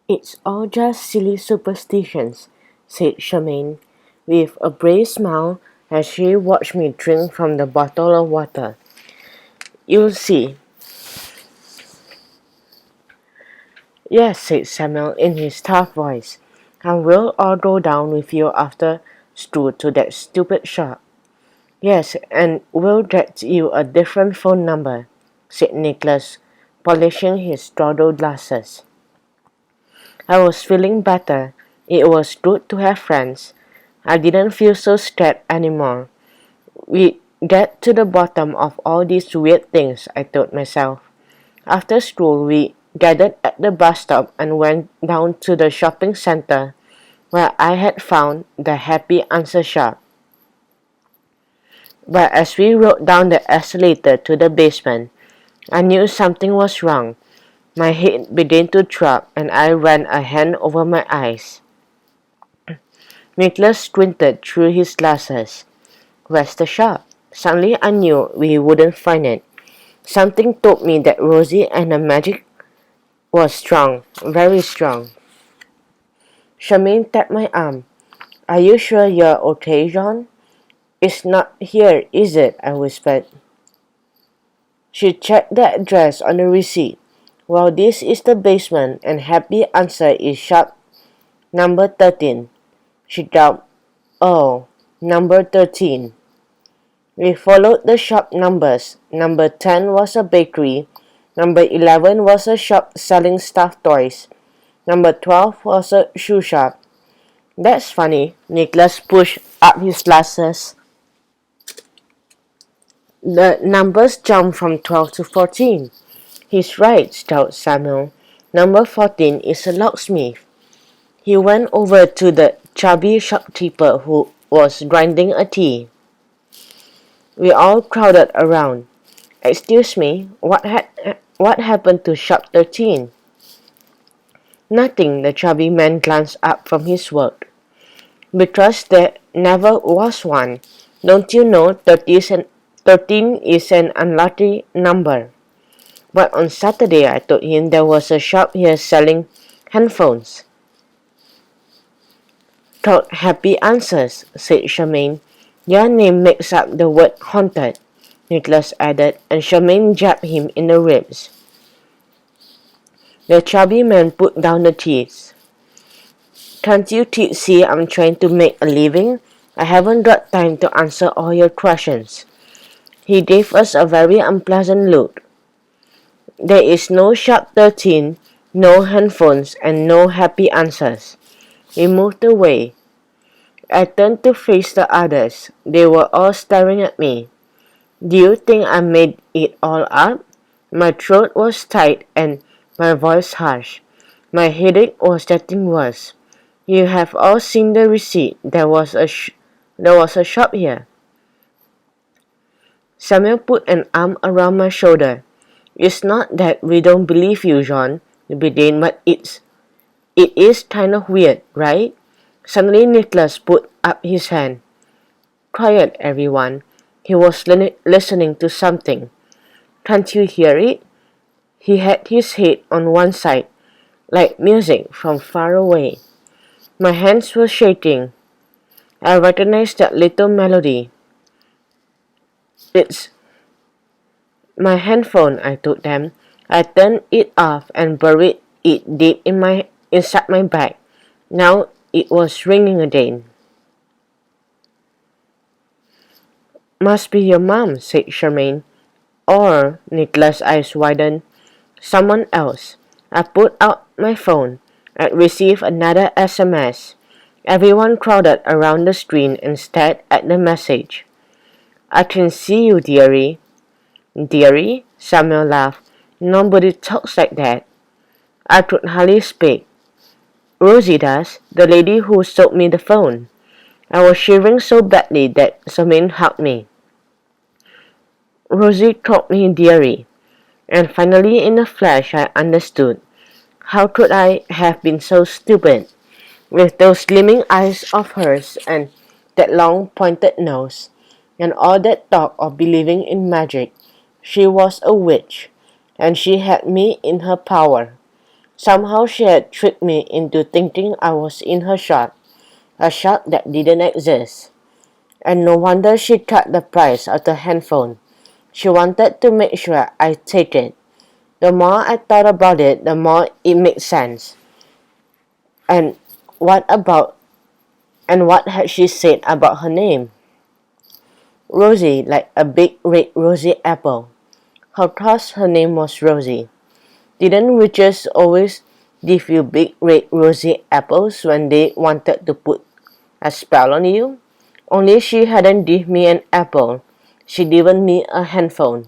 "It's all just silly superstitions," said Charmaine, with a brave smile as she watched me drink from the bottle of water. "You'll see." "Yes," said Samuel in his tough voice, "and we'll all go down with you after school to that stupid shop." "Yes, and we'll get you a different phone number," said Nicholas, polishing his straddle glasses. I was feeling better. It was good to have friends. I didn't feel so scared anymore. We get to the bottom of all these weird things, I told myself. After school, we gathered at the bus stop and went down to the shopping center where I had found the Happy Answer shop. But as we rode down the escalator to the basement, I knew something was wrong. My head began to throb and I ran a hand over my eyes. Nicholas squinted through his glasses. "Where's the shop?" Suddenly I knew we wouldn't find it. Something told me that Rosie and her magic was strong, very strong. Charmaine tapped my arm. "Are you sure you're okay, John?" "It's not here, is it?" I whispered. She checked the address on the receipt. "Well, this is the basement, and Happy Answer is shop number 13. She gulped. "Oh, number 13. We followed the shop numbers. Number 10 was a bakery. Number 11 was a shop selling stuffed toys. Number 12 was a shoe shop. "That's funny." Nicholas pushed up his glasses. "The numbers jumped from 12 to 14. "He's right," shouted Samuel. "Number 14 is a locksmith." He went over to the chubby shopkeeper who was grinding a tea. We all crowded around. "Excuse me, what happened to shop 13? "Nothing." The chubby man glanced up from his work. "Because there never was one. Don't you know 13 is an unlucky number?" "But on Saturday," I told him, "there was a shop here selling handphones." "Called Happy Answers," said Charmaine. "Your name makes up the word haunted," Nicholas added, and Charmaine jabbed him in the ribs. The chubby man put down the keys. "Can't you kids see I'm trying to make a living? I haven't got time to answer all your questions." He gave us a very unpleasant look. "There is no shop 13, no handphones, and no Happy Answers." We moved away. I turned to face the others. They were all staring at me. "Do you think I made it all up?" My throat was tight and my voice harsh. My headache was getting worse. "You have all seen the receipt. There was a shop here." Samuel put an arm around my shoulder. "It's not that we don't believe you, John," he began, "but it is kind of weird, right?" Suddenly Nicholas put up his hand. "Quiet, everyone." He was listening to something. "Can't you hear it?" He had his head on one side, like music from far away. My hands were shaking. I recognized that little melody. "It's my handphone," I told them. I turned it off and buried it deep inside my bag. Now it was ringing again. "Must be your mom," said Charmaine. Or, Nicholas' eyes widened, "someone else." I put out my phone. I received another SMS. Everyone crowded around the screen and stared at the message. "I can see you, dearie." "Dearie?" Samuel laughed. "Nobody talks like that." I could hardly speak. "Rosie does, the lady who sold me the phone." I was shivering so badly that Charmaine hugged me. Rosie called me dearie, and finally in a flash I understood. How could I have been so stupid? With those gleaming eyes of hers and that long pointed nose, and all that talk of believing in magic, she was a witch, and she had me in her power. Somehow she had tricked me into thinking I was in her shop, a shop that didn't exist. And no wonder she cut the price of the handphone. She wanted to make sure I take it. The more I thought about it, the more it made sense. And what about and what had she said about her name? Rosie, like a big red rosy apple. How course her name was Rosie. Didn't witches always give you big red rosy apples when they wanted to put a spell on you? Only she hadn't given me an apple. She given me a handphone.